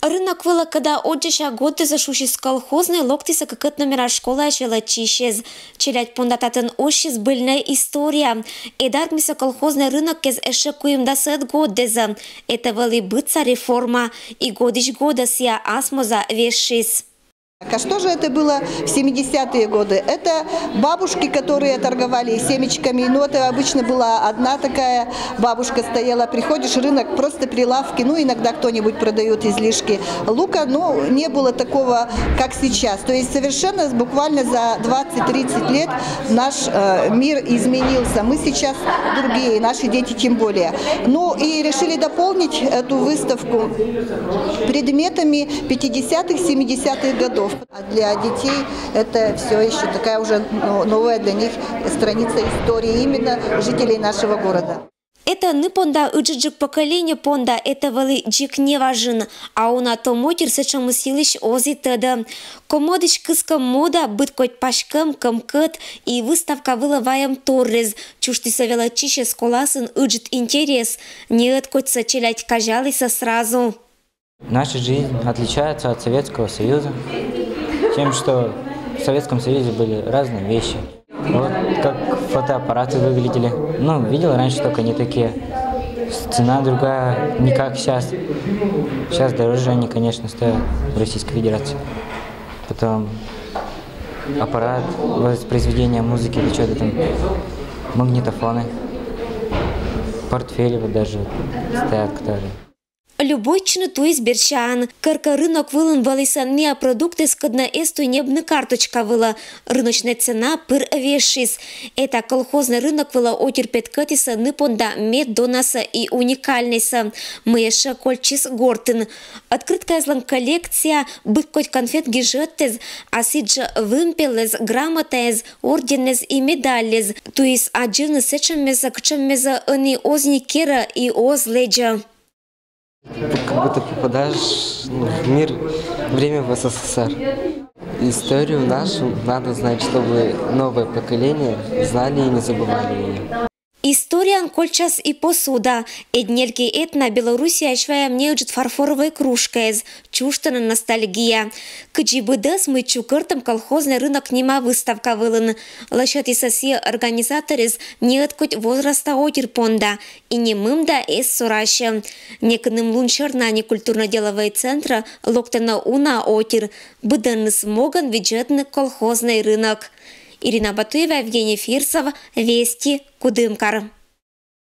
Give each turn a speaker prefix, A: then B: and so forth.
A: Рынок вела, когда отжиша годы зашуши с колхозной локтиса какът номера школа жила чишез. Челять пондататын ошиз быльная история. Эдарк миса колхозный рынок кез эшекуем да сет годеза. Это вели быца реформа. И годиш года сия асмоза вешис.
B: А что же это было в 70-е годы? Это бабушки, которые торговали семечками. Но это обычно была одна такая бабушка стояла. Приходишь, рынок, просто прилавки. Ну, иногда кто-нибудь продает излишки лука. Но не было такого, как сейчас. То есть совершенно буквально за 20-30 лет наш мир изменился. Мы сейчас другие, наши дети тем более. Ну и решили дополнить эту выставку предметами 50-х, 70-х годов. А для детей это все еще такая уже новая для них страница истории именно жителей нашего города.
A: Это не понда уджиджик поколение понда, это вели джик не важен, а она то мотир сечем силищ ози тада. Комодич кыска мода быть коть пашкам камкат и выставка вылываем торрез. Чушти совела чище сколасын уджит интерес, не откоть сочелять кажалися сразу.
C: Наша жизнь отличается от Советского Союза тем, что в Советском Союзе были разные вещи. Вот как фотоаппараты выглядели. Ну, видел раньше, только не такие. Цена другая, не как сейчас. Сейчас дороже они, конечно, стоят в Российской Федерации. Потом аппарат, воспроизведение музыки или что-то там, магнитофоны, портфели вот даже стоят, которые...
A: Любой чинуту изберчан. Карка рынок вылын валисан не продукты скадна эсту небна карточка выла. Рыночная цена пыр вешис. Это колхозный рынок выла отерпет катиса ныпонда мед донаса и уникальниса. Мы еще кольчис гортен. Открытка злан коллекция бык коть конфет гижеттез, а сиджа вымпелез, грамотез, орденез и медалез. То есть один сечем меза кчем меза они озни кера и оз леджа.
D: Как будто попадаешь в мир, время в СССР. Историю нашу надо знать, чтобы новое поколение знали и не забывали ее.
A: История кольчас и посуда. Эднельки этна Белоруссия швая мне уджит фарфоровой кружкой. Чуштана ностальгия. Кджибыдас мы чукыртом колхозный рынок нема выставка вылын. Лошад и соси организаторез не откуть возраста отерпонда. И не мымда эс сураща. Неконым лунчерна не культурно-деловые центра локтана уна отер. Быдан смоган бюджетный колхозный рынок. Ирина Батуева, Евгений Фирсов, Вести, Кудымкар.